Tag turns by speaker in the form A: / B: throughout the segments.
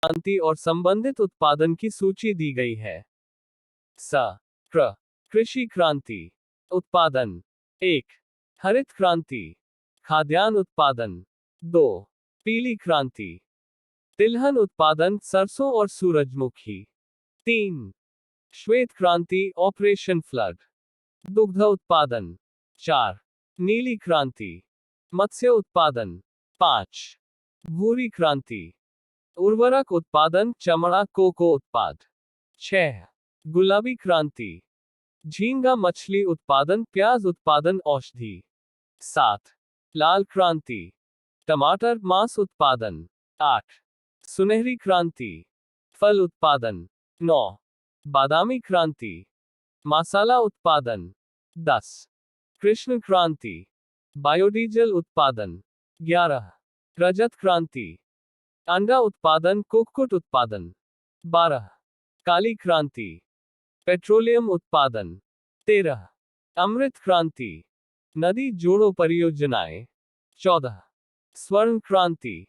A: क्रांति और संबंधित उत्पादन की सूची दी गई है। कृषि क्रांति। उत्पादन। 1. हरित क्रांति, खाद्यान्न उत्पादन। 2. पीली क्रांति, तिलहन उत्पादन, सरसों और सूरजमुखी। 3. श्वेत क्रांति, ऑपरेशन फ्लड, दुग्ध उत्पादन। 4. नीली क्रांति, मत्स्य उत्पादन। 5. भूरी क्रांति, उर्वरक उत्पादन, चमड़ा, कोको उत्पाद। 6. गुलाबी क्रांति, झींगा मछली उत्पादन, प्याज उत्पादन, औषधि। 7. लाल क्रांति, टमाटर, मांस उत्पादन। 8. सुनहरी क्रांति, फल उत्पादन। 9. बादामी क्रांति, मसाला उत्पादन। 10. कृष्ण क्रांति, बायोडीजल उत्पादन। 11. रजत क्रांति, अंडा उत्पादन, कुक्कुट उत्पादन। 12. काली क्रांति, पेट्रोलियम उत्पादन। 13. अमृत क्रांति, नदी जोड़ो परियोजनाएं। 14. स्वर्ण क्रांति,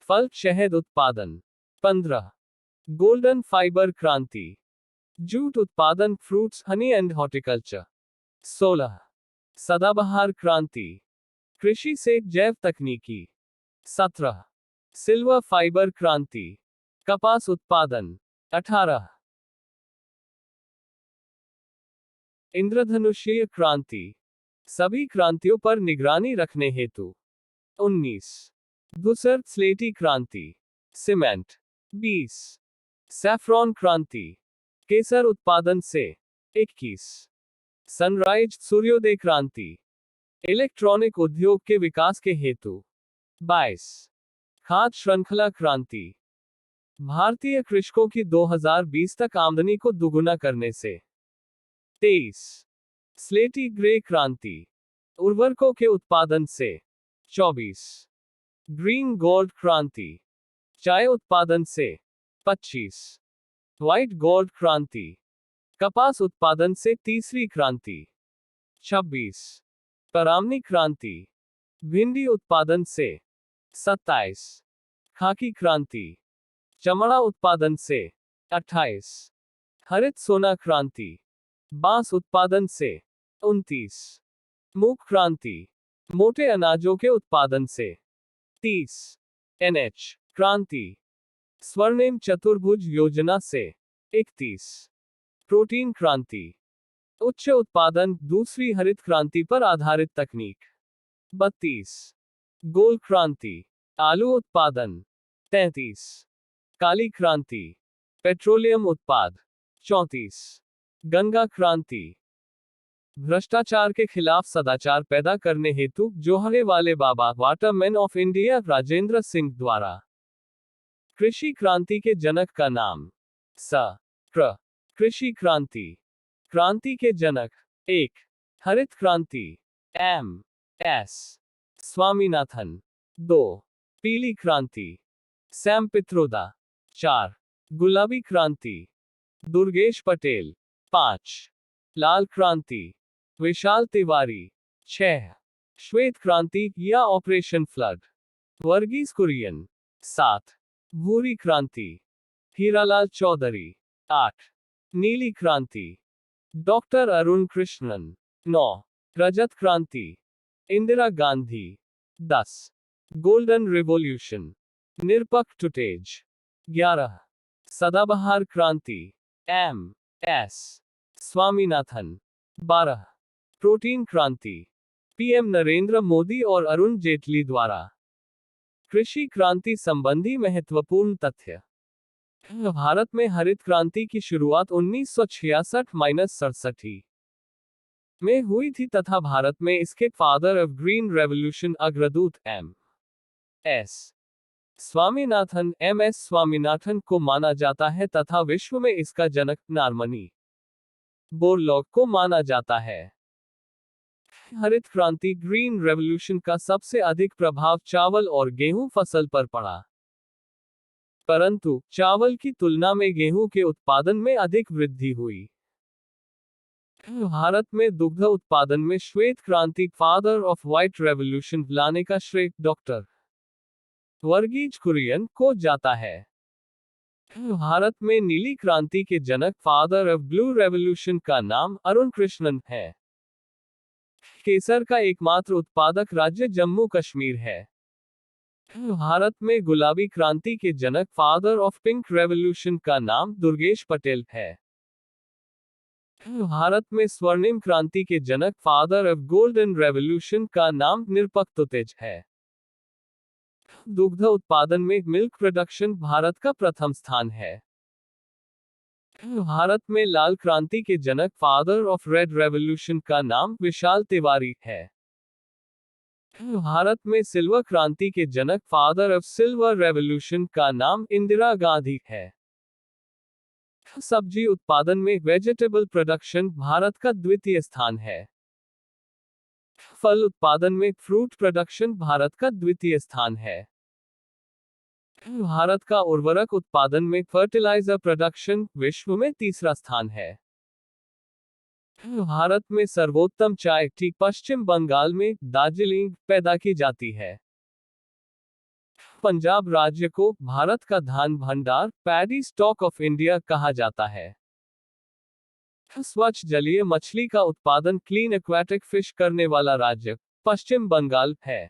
A: फल शहद उत्पादन। 15. गोल्डन फाइबर क्रांति, जूट उत्पादन, फ्रूट्स, हनी एंड हॉर्टिकल्चर। 16. सदाबहार क्रांति, कृषि से जैव तकनीकी। 17. सिल्वर फाइबर क्रांति, कपास उत्पादन। 18. इंद्रधनुषीय क्रांति, सभी क्रांतियों पर निगरानी रखने हेतु। 19. धूसर स्लेटी क्रांति, सीमेंट। 20. सैफ्रॉन क्रांति, केसर उत्पादन से। 21. सनराइज सूर्योदय क्रांति, इलेक्ट्रॉनिक उद्योग के विकास के हेतु। 22. खाद्य श्रृंखला क्रांति, भारतीय कृषकों की 2020 तक आमदनी को दुगुना करने से। 23. स्लेटी ग्रे क्रांति, उर्वरकों के उत्पादन से। 24. ग्रीन गोल्ड क्रांति, चाय उत्पादन से। 25. व्हाइट गोल्ड क्रांति, कपास उत्पादन से तीसरी क्रांति। 26. परामनी क्रांति, भिंडी उत्पादन से। 27. खाकी क्रांति, चमड़ा उत्पादन से। 28. हरित सोना क्रांति, बांस उत्पादन से। 29. मूंग क्रांति, मोटे अनाजों के उत्पादन से। 30. एनएच क्रांति, स्वर्णिम चतुर्भुज योजना से। 31. प्रोटीन क्रांति, उच्च उत्पादन, दूसरी हरित क्रांति पर आधारित तकनीक। 32. गोल क्रांति, आलू उत्पादन। 33. काली क्रांति, पेट्रोलियम उत्पाद। 34. गंगा क्रांति, भ्रष्टाचार के खिलाफ सदाचार पैदा करने हेतु जोहरे वाले बाबा waterman of India Rajendra Singh द्वारा। कृषि क्रांति के जनक का नाम। कृषि क्रांति, क्रांति के जनक। 1. हरित क्रांति, एम.एस. स्वामीनाथन। 2. पीली क्रांति, सैम पित्रोदा। 4. गुलाबी क्रांति, दुर्गेश पटेल। 5. लाल क्रांति, विशाल तिवारी। 6. श्वेत क्रांति या ऑपरेशन फ्लड, वर्गीस कुरियन। 7. भूरी क्रांति, हीरालाल चौधरी। 8. नीली क्रांति, डॉक्टर अरुण कृष्णन। 9. रजत क्रांति, इंदिरा गांधी। 10. Golden revolution, Nirpakh Tutej. 11. सदाबहार क्रांति, एम.एस. स्वामीनाथन। 12. प्रोटीन क्रांति, पीएम नरेंद्र मोदी और अरुण जेटली द्वारा। कृषि क्रांति संबंधी महत्वपूर्ण तथ्य। भारत में हरित क्रांति की शुरुआत 1966-67 में हुई थी तथा भारत में इसके फादर ऑफ ग्रीन रेवोल्यूशन अग्रदूत एम.एस. स्वामीनाथन एम.एस. स्वामीनाथन को माना जाता है तथा विश्व में इसका जनक नॉर्मनी बोरलॉग को माना जाता है। हरित क्रांति ग्रीन रेवोल्यूशन का सबसे अधिक प्रभाव चावल और गेहूं फसल पर पड़ा, परंतु चावल की तुलना में गेहूं के उत्पादन में अधिक वृद्धि हुई। भारत में दुग्ध उत्पादन में श्वेत क्रांति फादर ऑफ व्हाइट रेवोल्यूशन लाने का श्रेय डॉक्टर वर्गीज कुरियन को जाता है। भारत में नीली क्रांति के जनक फादर ऑफ ब्लू रेवोल्यूशन का नाम अरुण कृष्णन है। केसर का एकमात्र उत्पादक राज्य जम्मू कश्मीर है। भारत में गुलाबी क्रांति के जनक फादर ऑफ पिंक रेवोल्यूशन का नाम दुर्गेश पटेल है। भारत में स्वर्णिम क्रांति के जनक फादर ऑफ गोल्डन रेवोल्यूशन का नाम निरपक्तोतेज है। दुग्ध उत्पादन में मिल्क प्रोडक्शन भारत का प्रथम स्थान है। भारत में लाल क्रांति के जनक फादर ऑफ रेड रेवोल्यूशन का नाम विशाल तिवारी है। भारत में सिल्वर क्रांति के जनक फादर ऑफ सिल्वर रेवोल्यूशन का नाम इंदिरा गांधी है। सब्जी उत्पादन में वेजिटेबल प्रोडक्शन भारत का द्वितीय स्थान है। फल उत्पादन में फ्रूट प्रोडक्शन भारत का द्वितीय स्थान है। भारत का उर्वरक उत्पादन में फर्टिलाइजर प्रोडक्शन विश्व में तीसरा स्थान है। भारत में सर्वोत्तम चाय टी पश्चिम बंगाल में दार्जिलिंग पैदा की जाती है। पंजाब राज्य को भारत का धान भंडार पैडी स्टॉक ऑफ इंडिया कहा जाता है। स्वच्छ जलीय मछली का उत्पादन क्लीन एक्वाटिक फिश करने वाला राज्य पश्चिम बंगाल है।